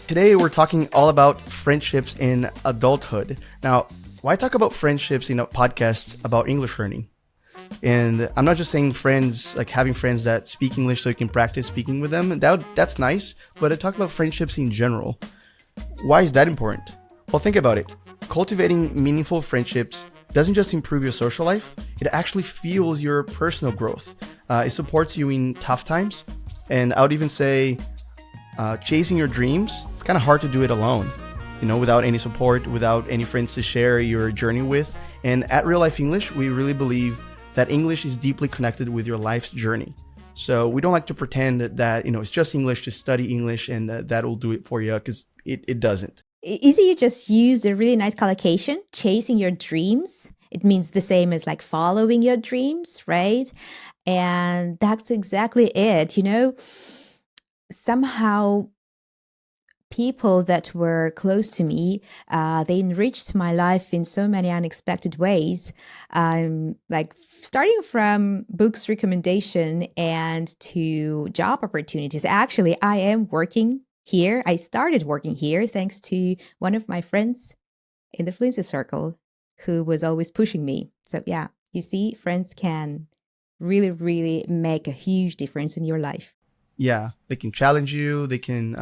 Today we're talking all about friendships in adulthood. Now, why talk about friendships in a podcast about English learning? And I'm not just saying friends, like having friends that speak English so you can practice speaking with them. That's nice, but I talk about friendships in general. Why is that important? Well, think about it. Cultivating meaningful friendships doesn't just improve your social life, it actually fuels your personal growth. It supports you in tough times. And I would even say chasing your dreams, it's kind of hard to do it alone, without any support, without any friends to share your journey with. And at Real Life English, we really believe that English is deeply connected with your life's journey. So we don't like to pretend that it's just English, to study English, and that will do it for you, because it doesn't. Easy, you just used a really nice collocation, chasing your dreams. It means the same as like following your dreams, right? And that's exactly it. Somehow people that were close to me, they enriched my life in so many unexpected ways. Like starting from books recommendation and to job opportunities. Actually, I am working here. I started working here thanks to one of my friends in the fluency circle who was always pushing me. So yeah, you see, friends can really, really make a huge difference in your life. Yeah, they can challenge you, they can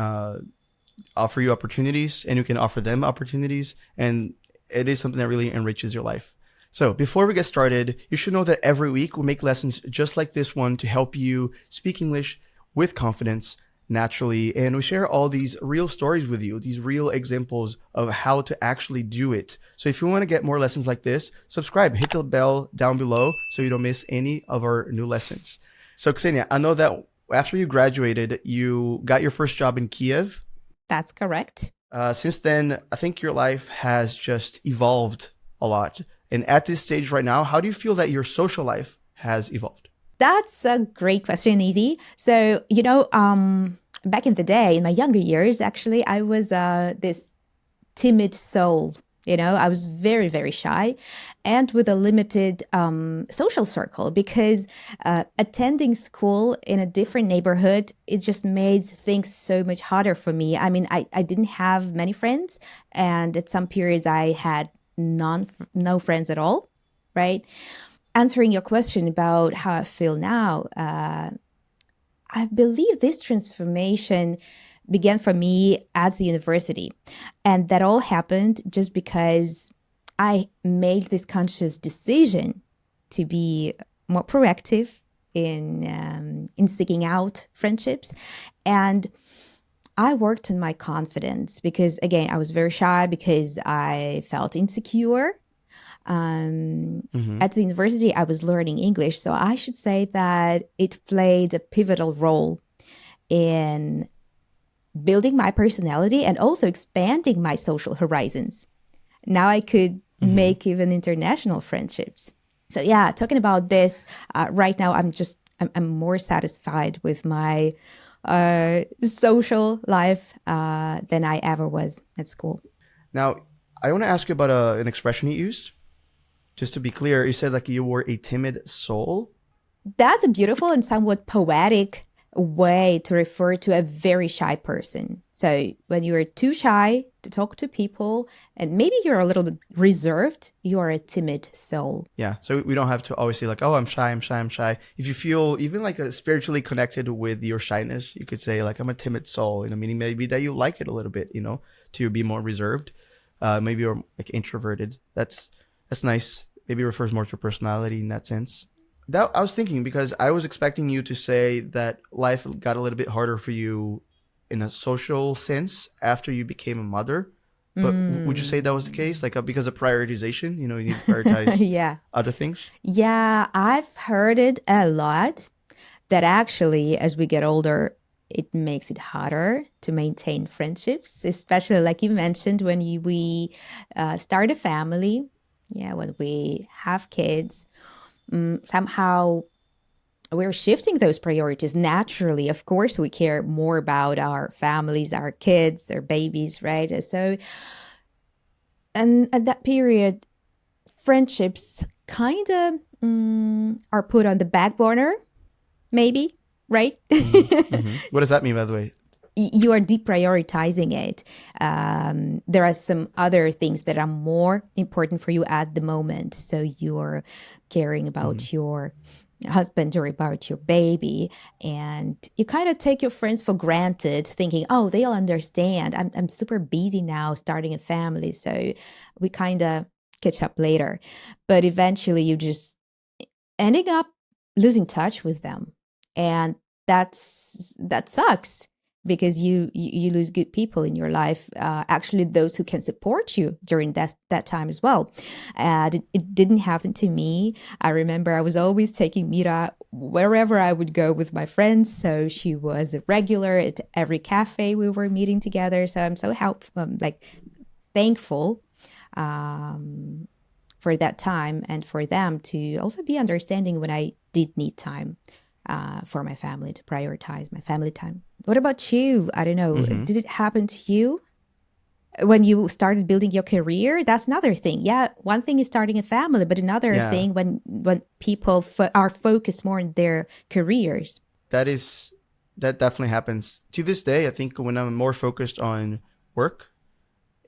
offer you opportunities, and you can offer them opportunities, and it is something that really enriches your life. So before we get started, you should know that every week we make lessons just like this one to help you speak English with confidence, naturally, and we share all these real stories with you, these real examples of how to actually do it. So if you want to get more lessons like this, subscribe, hit the bell down below so you don't miss any of our new lessons. So Ksenia, I know that after you graduated, you got your first job in Kiev. That's correct. Since then, I think your life has just evolved a lot. And at this stage right now, how do you feel that your social life has evolved? That's a great question, Easy. So, back in the day, in my younger years, actually, I was this timid soul. I was very, very shy and with a limited social circle because attending school in a different neighborhood, it just made things so much harder for me. I mean, I didn't have many friends, and at some periods I had no friends at all, right? Answering your question about how I feel now, I believe this transformation began for me at the university. And that all happened just because I made this conscious decision to be more proactive in seeking out friendships. And I worked on my confidence because, again, I was very shy because I felt insecure. At the university, I was learning English. So I should say that it played a pivotal role in building my personality and also expanding my social horizons. Now I could make even international friendships. So yeah, talking about this right now, I'm more satisfied with my social life than I ever was at school. Now, I want to ask you about an expression you used. Just to be clear, you said like you were a timid soul. That's a beautiful and somewhat poetic way to refer to a very shy person. So when you are too shy to talk to people and maybe you're a little bit reserved, you are a timid soul. Yeah. So we don't have to always say like, oh, I'm shy, I'm shy, I'm shy. If you feel even like spiritually connected with your shyness, you could say like, I'm a timid soul, meaning maybe that you like it a little bit, to be more reserved. Maybe you're like introverted. That's nice. Maybe it refers more to personality in that sense. That I was thinking because I was expecting you to say that life got a little bit harder for you in a social sense after you became a mother. But would you say that was the case? Like because of prioritization, you need to prioritize other things? Yeah, I've heard it a lot that actually as we get older, it makes it harder to maintain friendships, especially like you mentioned when we start a family. Yeah, when we have kids, somehow we're shifting those priorities naturally. Of course, we care more about our families, our kids, our babies, right? So, and at that period, friendships kind of are put on the back burner, maybe, right? What does that mean, by the way? you are deprioritizing it. There are some other things that are more important for you at the moment. So you're caring about your husband or about your baby, and you kind of take your friends for granted, thinking, oh, they'll understand. I'm super busy now starting a family, so we kind of catch up later. But eventually you just ending up losing touch with them, and that sucks, because you lose good people in your life, actually those who can support you during that time as well. It didn't happen to me. I remember I was always taking Mira wherever I would go with my friends, so she was a regular at every cafe we were meeting together. So I'm so thankful for that time, and for them to also be understanding when I did need time for my family, to prioritize my family time. What about you? I don't know. Did it happen to you when you started building your career? That's another thing. Yeah, one thing is starting a family, but another thing when people are focused more on their careers. That definitely happens. To this day, I think when I'm more focused on work,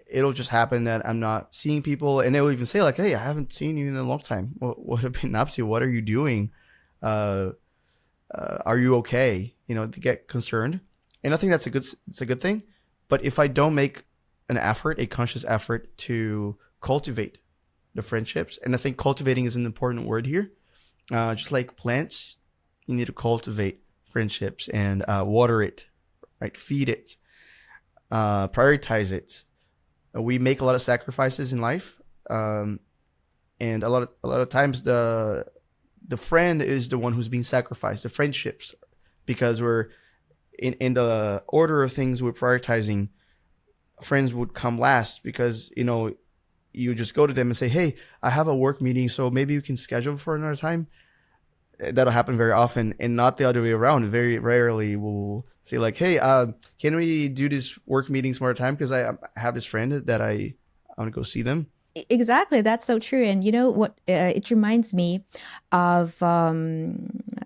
it'll just happen that I'm not seeing people, and they'll even say like, hey, I haven't seen you in a long time. What have you been up to? What are you doing? Are you okay? They get concerned. And I think it's a good thing. But if I don't make a conscious effort to cultivate the friendships, and I think cultivating is an important word here. Just like plants, you need to cultivate friendships and water it, right? Feed it, prioritize it. We make a lot of sacrifices in life, and a lot of times the friend is the one who's being sacrificed. The friendships, because we're in the order of things we're prioritizing, friends would come last, because you just go to them and say, hey, I have a work meeting, so maybe you can schedule for another time. That'll happen very often, and not the other way around. Very rarely we'll say like, hey, can we do this work meeting some other time, because I have this friend that I want to go see them. Exactly, that's so true. And you know what? It reminds me of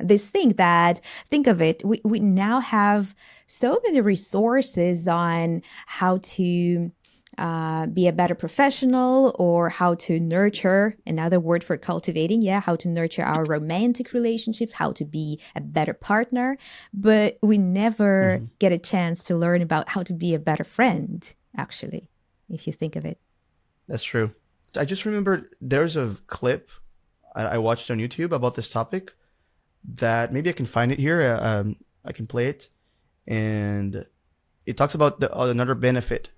this thing that, think of it, we now have so many resources on how to be a better professional, or how to nurture, another word for cultivating, how to nurture our romantic relationships, how to be a better partner. But we never get a chance to learn about how to be a better friend, actually, if you think of it. That's true. I just remembered there's a clip I watched on YouTube about this topic, that maybe I can find it here. I can play it. And it talks about another benefit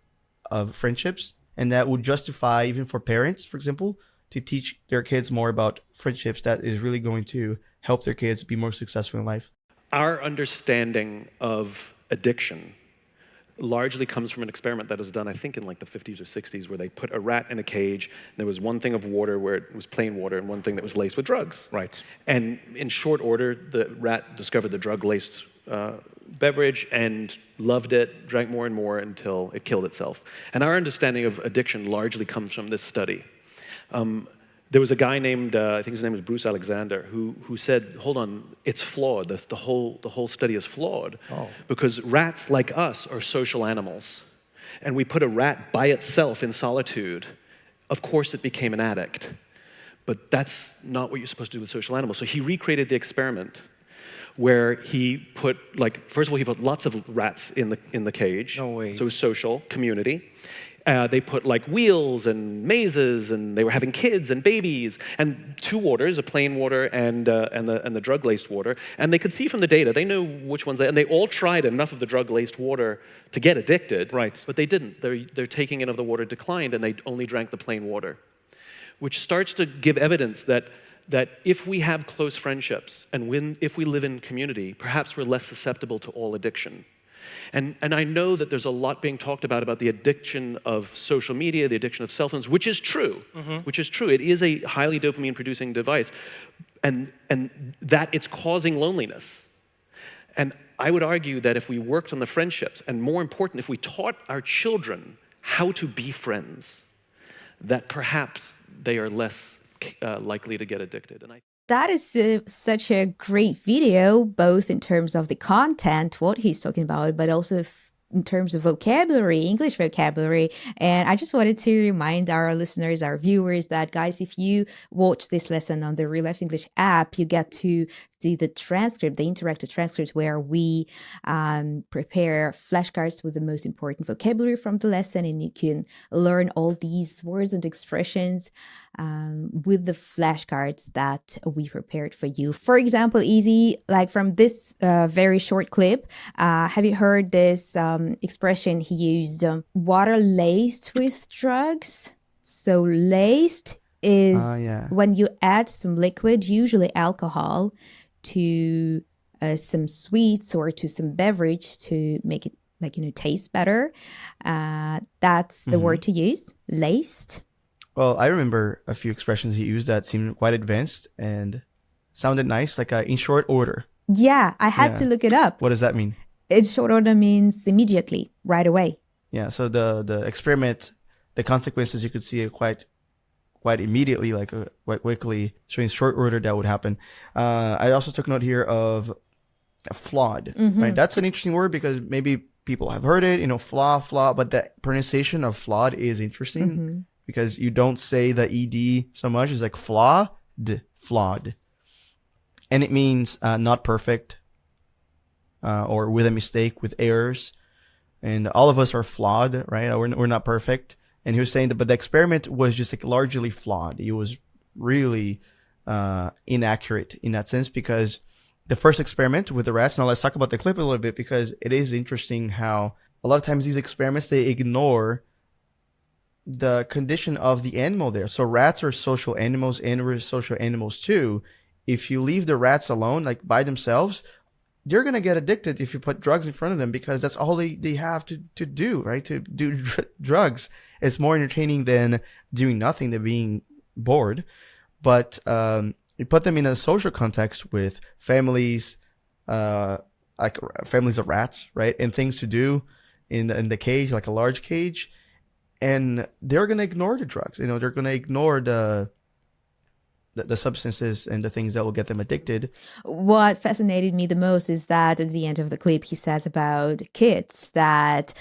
of friendships, and that would justify, even for parents, for example, to teach their kids more about friendships, that is really going to help their kids be more successful in life. Our understanding of addiction largely comes from an experiment that was done, I think, in like the 50s or 60s, where they put a rat in a cage. And there was one thing of water where it was plain water, and one thing that was laced with drugs. Right. And in short order, the rat discovered the drug-laced beverage and loved it, drank more and more until it killed itself. And our understanding of addiction largely comes from this study. There was a guy named, I think his name was Bruce Alexander, who said, hold on, it's flawed. The whole study is flawed. Because rats, like us, are social animals. And we put a rat by itself in solitude. Of course it became an addict. But that's not what you're supposed to do with social animals. So he recreated the experiment, where he put, first of all, he put lots of rats in the cage. No way. So it was social, community. They put wheels and mazes, and they were having kids and babies, and two waters, a plain water and the drug-laced water. And they could see from the data, they knew which ones, and they all tried enough of the drug-laced water to get addicted. Right. But they didn't. Their taking in of the water declined, and they only drank the plain water, which starts to give evidence that if we have close friendships, and if we live in community, perhaps we're less susceptible to all addiction. And I know that there's a lot being talked about the addiction of social media, the addiction of cell phones, which is true. Which is true. It is a highly dopamine-producing device, and that it's causing loneliness. And I would argue that if we worked on the friendships, and more important, if we taught our children how to be friends, that perhaps they are less likely to get addicted. And that is such a great video, both in terms of the content, what he's talking about, but also in terms of vocabulary, English vocabulary. And I just wanted to remind our listeners, our viewers, that guys, if you watch this lesson on the Real Life English app, you get to see the transcript, the interactive transcript, where we prepare flashcards with the most important vocabulary from the lesson, and you can learn all these words and expressions with the flashcards that we prepared for you. For example, easy, like from this very short clip, have you heard this expression he used, water laced with drugs? So laced is when you add some liquid, usually alcohol, to some sweets or to some beverage to make it, like, taste better. That's the word to use, laced. Well, I remember a few expressions he used that seemed quite advanced and sounded nice, like in short order. Yeah, I had to look it up. What does that mean? In short order means immediately, right away. Yeah, so the experiment, the consequences, you could see it quite immediately, like quite quickly. So in short order, that would happen. I also took note here of flawed, right? That's an interesting word because maybe people have heard it, flaw, but the pronunciation of flawed is interesting because you don't say the ed so much. It's like flawed. And it means not perfect or with a mistake, with errors. And all of us are flawed, right? We're not perfect. And he was saying that, but the experiment was just like largely flawed. It was really inaccurate in that sense because the first experiment with the rats. Now let's talk about the clip a little bit because it is interesting how a lot of times these experiments, they ignore the condition of the animal there. So rats are social animals and we're social animals too. If you leave the rats alone, like by themselves, they're going to get addicted if you put drugs in front of them because that's all they have to do, right? To do drugs. It's more entertaining than doing nothing, than being bored. But you put them in a social context with families, like families of rats, right? And things to do in the cage, like a large cage. And they're going to ignore the drugs. They're going to ignore the substances and the things that will get them addicted. What fascinated me the most is that at the end of the clip, he says about kids that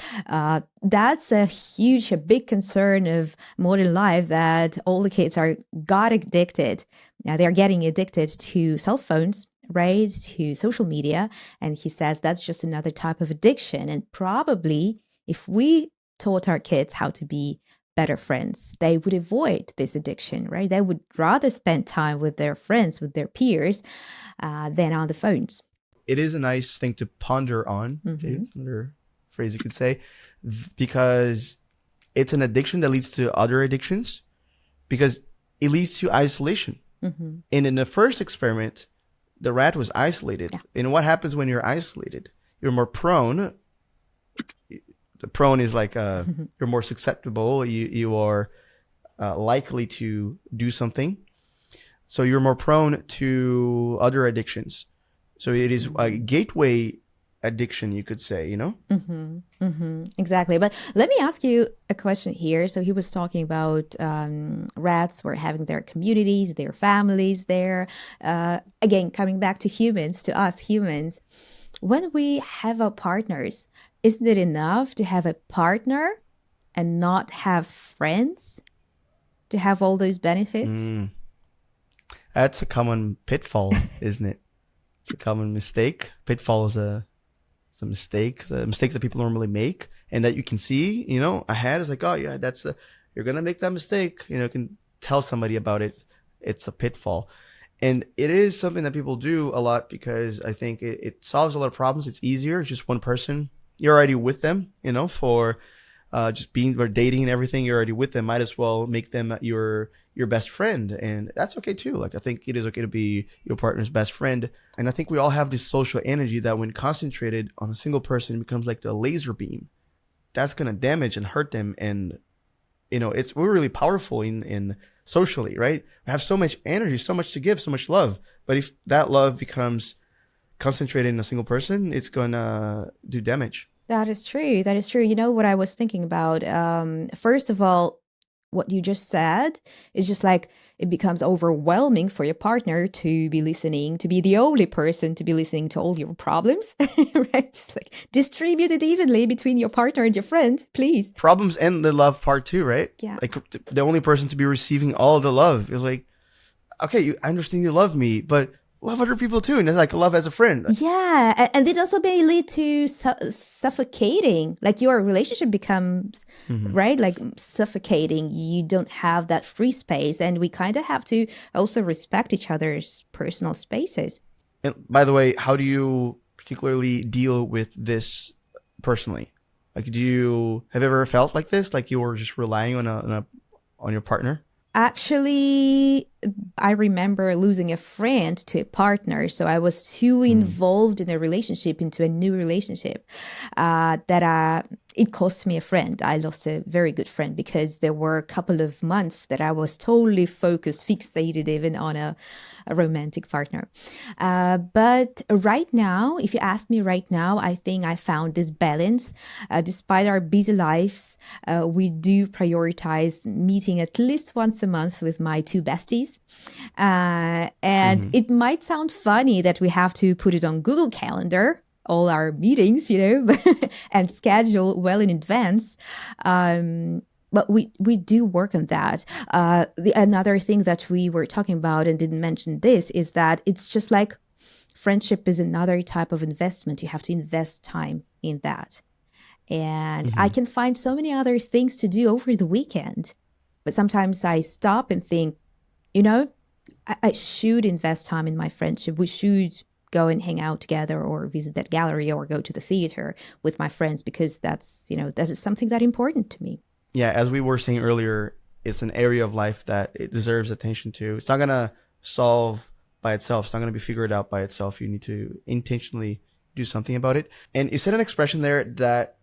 that's a big concern of modern life, that all the kids got addicted. Now they're getting addicted to cell phones, right? To social media. And he says that's just another type of addiction. And probably if we taught our kids how to be better friends, they would avoid this addiction, right? They would rather spend time with their friends, with their peers, than on the phones. It is a nice thing to ponder on. It's another phrase you could say, because it's an addiction that leads to other addictions, because it leads to isolation. And in the first experiment, the rat was isolated. And what happens when you're isolated? You're more prone. The prone is like you're more susceptible. You are likely to do something. So you're more prone to other addictions. So it is a gateway addiction, you could say, Exactly. But let me ask you a question here. So he was talking about rats were having their communities, their families there. Again, coming back to humans, to us humans, when we have our partners, isn't it enough to have a partner and not have friends to have all those benefits? That's a common pitfall, isn't it? It's a common mistake. Pitfall is a mistake. It's a mistake that people normally make and that you can see, ahead. It's like, oh yeah, you're going to make that mistake. You can tell somebody about it. It's a pitfall. And it is something that people do a lot because I think it solves a lot of problems. It's easier. It's just one person. You're already with them, for just being or dating and everything. You're already with them. Might as well make them your best friend. And that's okay too. Like, I think it is okay to be your partner's best friend. And I think we all have this social energy that when concentrated on a single person, it becomes like the laser beam. That's going to damage and hurt them. And, we're really powerful in socially, right? We have so much energy, so much to give, so much love. But if that love becomes concentrated in a single person, it's going to do damage. That is true. That is true. You know what I was thinking about? First of all, what you just said is just like it becomes overwhelming for your partner to be listening, to be the only person to be listening to all your problems, right? Just like distribute it evenly between your partner and your friend, please. Problems and the love part too, right? Yeah. Like the only person to be receiving all the love is like, okay, I understand you love me, but love other people too. And it's like love as a friend. Yeah. And it also may lead to suffocating. Like your relationship becomes, right? Like suffocating. You don't have that free space. And we kind of have to also respect each other's personal spaces. And by the way, how do you particularly deal with this personally? Like, have you ever felt like this? Like you were just relying on your partner? Actually, I remember losing a friend to a partner. So I was too involved in a relationship, into a new relationship, that it cost me a friend. I lost a very good friend because there were a couple of months that I was totally focused, fixated even on a romantic partner. But right now, if you ask me right now, I think I found this balance. Despite our busy lives, we do prioritize meeting at least once a month with my two besties. And it might sound funny that we have to put it on Google Calendar, all our meetings, and schedule well in advance. But we do work on that. Another thing that we were talking about and didn't mention this is that it's just like friendship is another type of investment. You have to invest time in that. And I can find so many other things to do over the weekend. But sometimes I stop and think, I should invest time in my friendship. We should go and hang out together or visit that gallery or go to the theater with my friends because that is something that important to me. Yeah, as we were saying earlier, it's an area of life that it deserves attention to. It's not going to solve by itself. It's not going to be figured out by itself. You need to intentionally do something about it. And you said an expression there that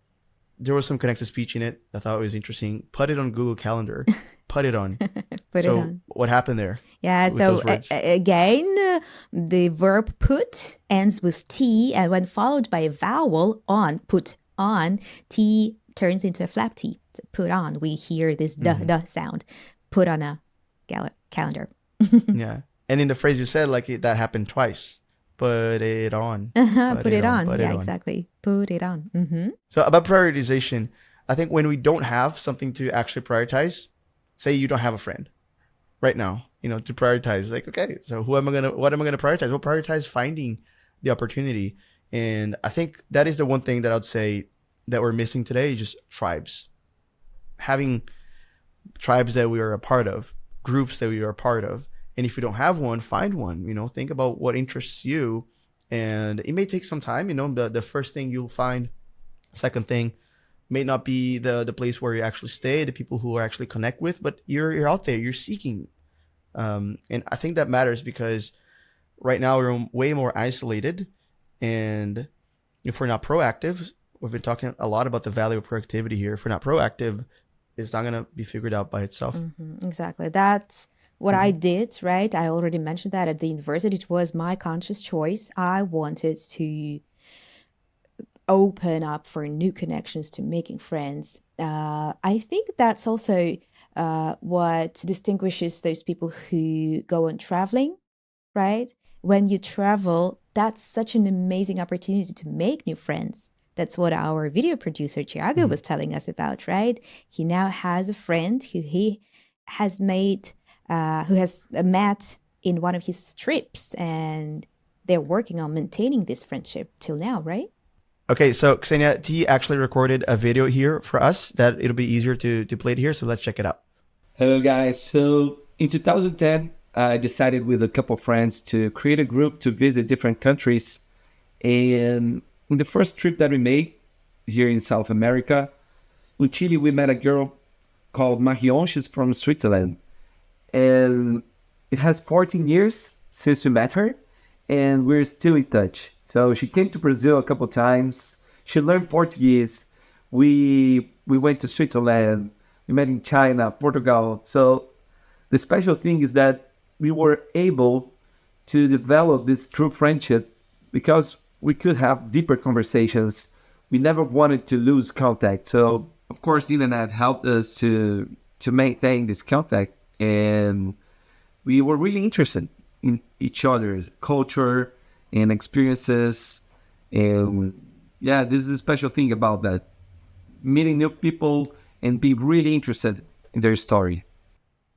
there was some connected speech in it. I thought it was interesting. Put it on Google Calendar. Put it on. Put it on. What happened there? Yeah, so again, the verb put ends with T, and when followed by a vowel, on, put on, T turns into a flap T. So put on. We hear this duh sound. Put on a calendar. Yeah. And in the phrase you said, like that happened twice. Put it on. Put it on. Yeah, exactly. Put it on. So about prioritization, I think when we don't have something to actually prioritize, say you don't have a friend right now, to prioritize, like, okay, so what am I going to prioritize? We'll prioritize finding the opportunity. And I think that is the one thing that I'd say that we're missing today, just tribes. Having tribes that we are a part of, groups that we are a part of. And if you don't have one, find one, think about what interests you. And it may take some time, the first thing you'll find, second thing may not be the place where you actually stay, the people who are actually connect with, but you're out there, you're seeking. And I think that matters because right now we're way more isolated. And if we're not proactive, we've been talking a lot about the value of proactivity here. If we're not proactive, it's not going to be figured out by itself. Exactly. That's what I did, right? I already mentioned that at the university. It was my conscious choice. I wanted to open up for new connections, to making friends. I think that's also what distinguishes those people who go on traveling, right? When you travel, that's such an amazing opportunity to make new friends. That's what our video producer, 𝗥𝗲𝗹𝗟𝗶 was telling us about, right? He now has a friend who he has made, who has met in one of his trips, and they're working on maintaining this friendship till now, right? Okay, so Ksenia, T actually recorded a video here for us that it'll be easier to play it here, so let's check it out. Hello guys, so in 2010, I decided with a couple of friends to create a group to visit different countries. And in the first trip that we made here in South America, in Chile, we met a girl called Marion. She's from Switzerland. And it has 14 years since we met her, and we're still in touch. So she came to Brazil a couple times. She learned Portuguese. We went to Switzerland. We met in China, Portugal. So the special thing is that we were able to develop this true friendship because we could have deeper conversations. We never wanted to lose contact. So of course, internet helped us to to maintain this contact. And we were really interested in each other's culture and experiences. And yeah, this is a special thing about that. Meeting new people and be really interested in their story.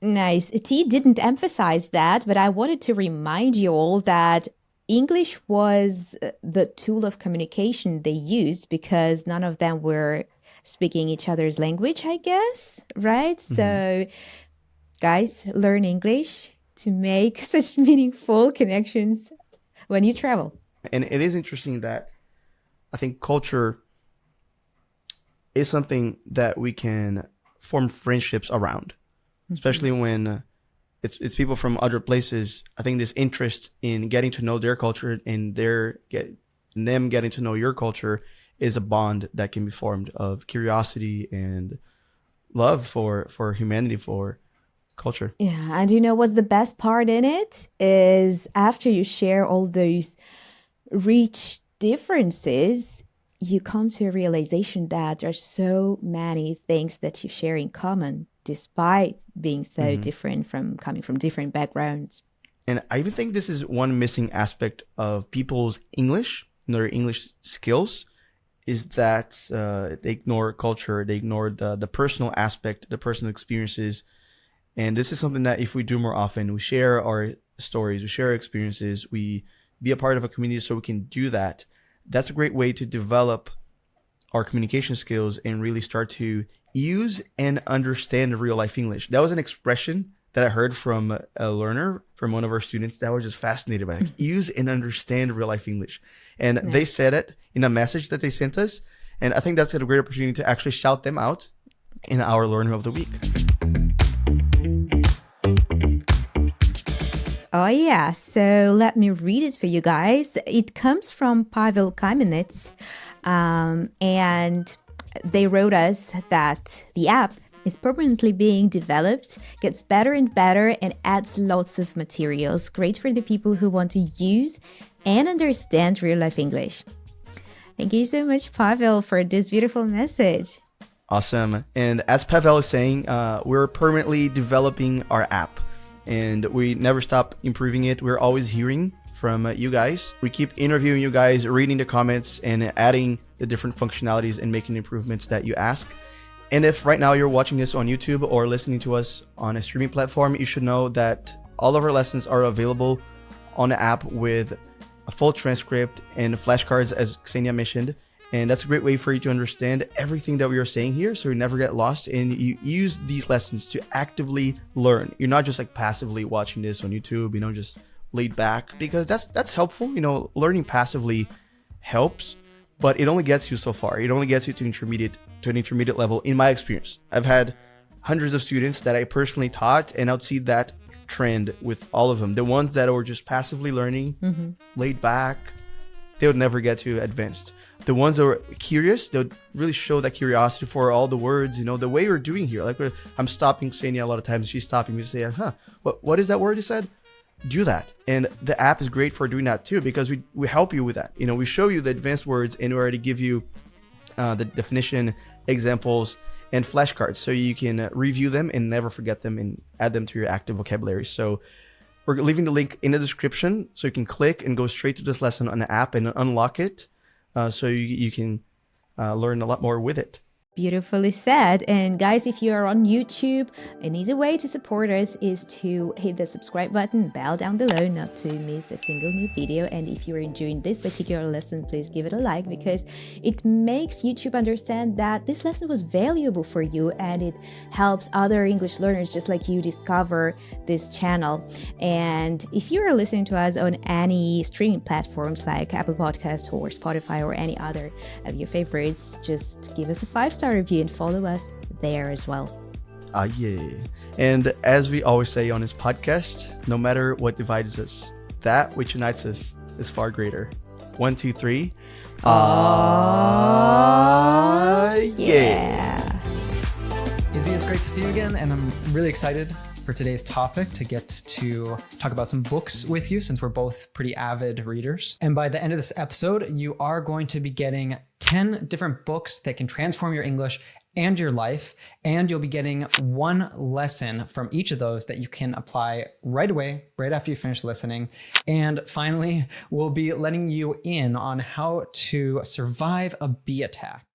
Nice. T didn't emphasize that, but I wanted to remind you all that English was the tool of communication they used because none of them were speaking each other's language, I guess, right? So guys, learn English to make such meaningful connections when you travel. And it is interesting that I think culture is something that we can form friendships around, especially when it's people from other places. I think this interest in getting to know their culture and them getting to know your culture is a bond that can be formed of curiosity and love for humanity, for culture. Yeah, and you know what's the best part in it is after you share all those rich differences, you come to a realization that there's so many things that you share in common, despite being so different coming from different backgrounds. And I even think this is one missing aspect of people's English, their English skills, is that they ignore culture, they ignore the personal aspect, the personal experiences. And this is something that if we do more often, we share our stories, we share our experiences, we be a part of a community so we can do that. That's a great way to develop our communication skills and really start to use and understand real life English. That was an expression that I heard from a learner, from one of our students, that I was just fascinated by. Like, use and understand real life English. And they said it in a message that they sent us. And I think that's a great opportunity to actually shout them out in our Learner of the Week. Oh yeah, so let me read it for you guys. It comes from 𝗥𝗲𝗃𝗵𝗃, and they wrote us that the app is permanently being developed, gets better and better, and adds lots of materials. Great for the people who want to use and understand real-life English. Thank you so much, Pavel, for this beautiful message. Awesome. And as Pavel is saying, we're permanently developing our app. And we never stop improving it. We're always hearing from you guys. We keep interviewing you guys, reading the comments, and adding the different functionalities and making improvements that you ask. And if right now you're watching this on YouTube or listening to us on a streaming platform, you should know that all of our lessons are available on the app with a full transcript and flashcards, as Ksenia mentioned. And that's a great way for you to understand everything that we are saying here, so you never get lost. And you use these lessons to actively learn. You're not just like passively watching this on YouTube, just laid back, because that's helpful. Learning passively helps, but it only gets you so far. It only gets you to an intermediate level. In my experience, I've had hundreds of students that I personally taught, and I'd see that trend with all of them. The ones that were just passively learning, laid back, they would never get to advanced. The ones that were curious, they would really show that curiosity for all the words, the way we're doing here. Like I'm stopping Ksenia a lot of times. She's stopping me to say, what is that word you said? Do that. And the app is great for doing that too, because we help you with that. We show you the advanced words, and we already give you the definition, examples, and flashcards, so you can review them and never forget them and add them to your active vocabulary. So we're leaving the link in the description, so you can click and go straight to this lesson on the app and unlock it, so you can learn a lot more with it. Beautifully said. And guys, if you are on YouTube, an easy way to support us is to hit the subscribe button, bell down below, not to miss a single new video. And if you're enjoying this particular lesson, please give it a like, because it makes YouTube understand that this lesson was valuable for you, and it helps other English learners just like you discover this channel. And if you are listening to us on any streaming platforms like Apple Podcasts or Spotify or any other of your favorites, just give us a 5-star review and follow us there as well. Yeah. And as we always say on this podcast, no matter what divides us, that which unites us is far greater. 1, 2, 3. Yeah. Izzy, it's great to see you again, and I'm really excited for today's topic to get to talk about some books with you, since we're both pretty avid readers. And by the end of this episode, you are going to be getting 10 different books that can transform your English and your life. And you'll be getting one lesson from each of those that you can apply right away, right after you finish listening. And finally, we'll be letting you in on how to survive a bee attack.